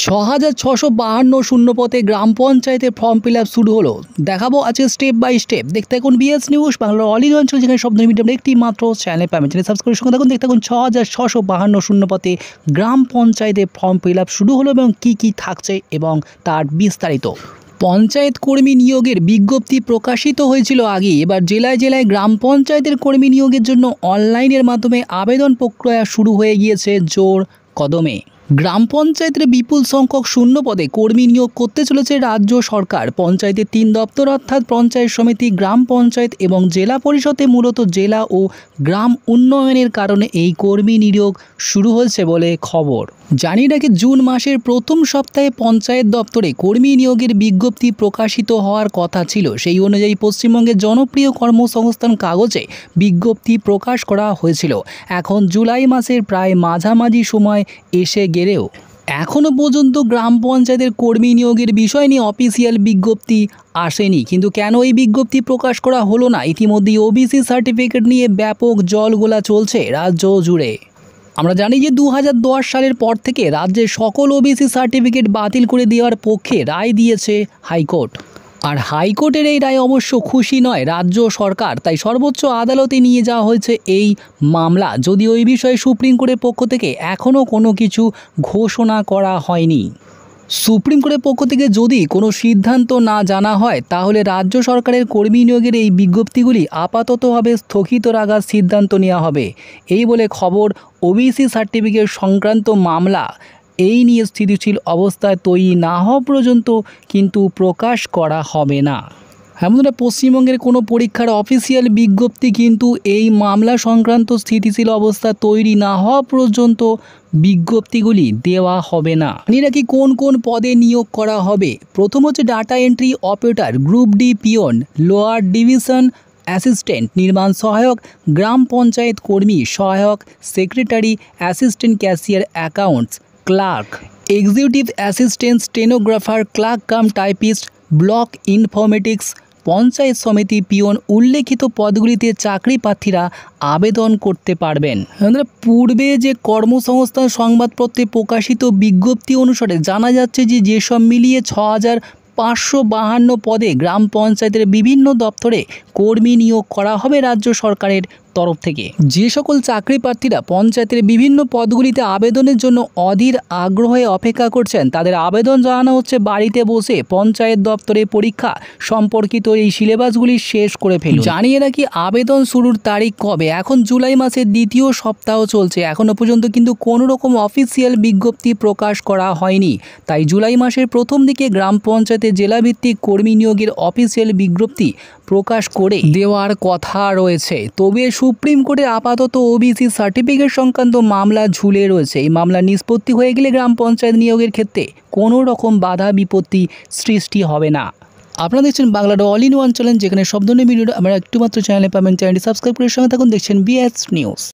৬৬৫২ শূন্যপদে গ্রাম পঞ্চায়েতের form fill up শুরু হলো। দেখাবো আজকে স্টেপ বাই স্টেপ। দেখতে থাকুন বিএস নিউজ বাংলার অল ইন অঞ্চল, যেখানে সব ধরনের মিডিয়াম একটি মাত্র চ্যানেল পাবেন। চ্যানেল সাবস্ক্রাইব সঙ্গে থাকুন। দেখতে থাকুন ৬৬৫২ শূন্যপদে গ্রাম পঞ্চায়েতের ফর্ম ফিল আপ শুরু হলো এবং কী কী থাকছে এবং তার বিস্তারিত। পঞ্চায়েত কর্মী নিয়োগের বিজ্ঞপ্তি প্রকাশিত হয়েছিল আগে। এবার জেলায় জেলায় গ্রাম পঞ্চায়েতের কর্মী নিয়োগের জন্য অনলাইনের মাধ্যমে আবেদন প্রক্রিয়া শুরু হয়ে গিয়েছে জোর কদমে। গ্রাম পঞ্চায়েতের বিপুল সংখ্যক শূন্য পদে কর্মী নিয়োগ করতে চলেছে রাজ্য সরকার। পঞ্চায়েতের ৩ দপ্তর অর্থাৎ পঞ্চায়েত সমিতি, গ্রাম পঞ্চায়েত এবং জেলা পরিষদে মূলত জেলা ও গ্রাম উন্নয়নের কারণে এই কর্মী নিয়োগ শুরু হয়েছে বলে খবর। জানিয়ে রাখি, জুন মাসের প্রথম সপ্তাহে পঞ্চায়েত দপ্তরে কর্মী নিয়োগের বিজ্ঞপ্তি প্রকাশিত হওয়ার কথা ছিল। সেই অনুযায়ী পশ্চিমবঙ্গের জনপ্রিয় কর্মসংস্থান কাগজে বিজ্ঞপ্তি প্রকাশ করা হয়েছিল। এখন জুলাই মাসের প্রায় মাঝামাঝি সময় এসে গেলেও এখনও পর্যন্ত গ্রাম পঞ্চায়েতের কর্মী নিয়োগের বিষয় নিয়ে অফিসিয়াল বিজ্ঞপ্তি আসেনি। কিন্তু কেন এই বিজ্ঞপ্তি প্রকাশ করা হলো না? ইতিমধ্যেই ওবিসি সার্টিফিকেট নিয়ে ব্যাপক জলঘোলা চলছে রাজ্য জুড়ে। আমরা জানি যে 2010 সালের পর থেকে রাজ্যের সকল ওবিসি সার্টিফিকেট বাতিল করে দেওয়ার পক্ষে রায় দিয়েছে হাইকোর্ট। আর হাইকোর্টের এই রায় অবশ্য খুশি নয় রাজ্য সরকার, তাই সর্বোচ্চ আদালতে নিয়ে যাওয়া হয়েছে এই মামলা। যদিও এই বিষয়ে সুপ্রিম কোর্টের পক্ষ থেকে এখনও কোনো কিছু ঘোষণা করা হয়নি। সুপ্রিম কোর্টের পক্ষ থেকে যদি কোনো সিদ্ধান্ত না জানা হয়, তাহলে রাজ্য সরকারের কর্মী নিয়োগের এই বিজ্ঞপ্তিগুলি আপাততভাবে স্থগিত রাখার সিদ্ধান্ত নেওয়া হবে, এই বলে খবর। ওবিসি সার্টিফিকেট সংক্রান্ত মামলা এই নিয়ে স্থিতিশীল অবস্থায় তৈরি না হওয়া পর্যন্ত কিন্তু প্রকাশ করা হবে না। বন্ধুরা, পশ্চিমবঙ্গের কোনো পরীক্ষার অফিসিয়াল বিজ্ঞপ্তি কিন্তু এই মামলা সংক্রান্ত স্থিতিশীল অবস্থা তৈরি না হওয়া পর্যন্ত বিজ্ঞপ্তিগুলি দেওয়া হবে না। জানি নাকি কোন কোন পদে নিয়োগ করা হবে। প্রথম হচ্ছে data entry operator, group D peon, lower division assistant, নির্মাণ সহায়ক, গ্রাম পঞ্চায়েত কর্মী সহায়ক, secretary, assistant cashier, accounts clerk, executive assistant, stenographer, clerk cum typist, block informatics, panchayat সমিতি পিওন উল্লেখিত পদগুলিতে চাকরি প্রার্থীরা আবেদন করতে পারবেন। পূর্বে যে কর্মসংস্থান সংবাদপত্রে প্রকাশিত বিজ্ঞপ্তি অনুসারে জানা যাচ্ছে যে যেসব মিলিয়ে ৬৫৫২ পদে গ্রাম পঞ্চায়েতের বিভিন্ন দপ্তরে কর্মী নিয়োগ করা হবে রাজ্য সরকারের তরফ থেকে। যে সকল চাকরি প্রার্থীরা পঞ্চায়েতের বিভিন্ন পদগুলিতে আবেদনের জন্য অধীর আগ্রহে অপেক্ষা করছেন, তাদের আবেদন জানানো হচ্ছে বাড়িতে বসে পঞ্চায়েত দপ্তরে পরীক্ষা সম্পর্কিত এই সিলেবাসগুলি শেষ করে ফেলুন। জানিয়ে রাখি, আবেদন শুরুর তারিখ কবে? এখন জুলাই মাসের দ্বিতীয় সপ্তাহ চলছে, এখনও পর্যন্ত কিন্তু কোনো রকম অফিসিয়াল বিজ্ঞপ্তি প্রকাশ করা হয়নি। তাই জুলাই মাসের প্রথম দিকে গ্রাম পঞ্চায়েতে জেলাভিত্তিক কর্মী নিয়োগের অফিসিয়াল বিজ্ঞপ্তি প্রকাশ করে দেওয়ার কথা রয়েছে। তবে সুপ্রিম কোর্টে আপাতত ওবিসি সার্টিফিকেট সংক্রান্ত মামলা ঝুলে রয়েছে। এই মামলা নিষ্পত্তি হয়ে গেলে গ্রাম পঞ্চায়েত নিয়োগের ক্ষেত্রে কোনো রকম বাধা বিপত্তি সৃষ্টি হবে না। আপনারা দেখছেন বাংলার অল ইন ওয়ান চ্যানেল, যেখানে সব ধরনের ভিডিও আমরা একটু মাত্র চ্যানেলে পাবেন। চ্যানেলটি সাবস্ক্রাইব করে সঙ্গে থাকুন। দেখছেন বিএস নিউজ।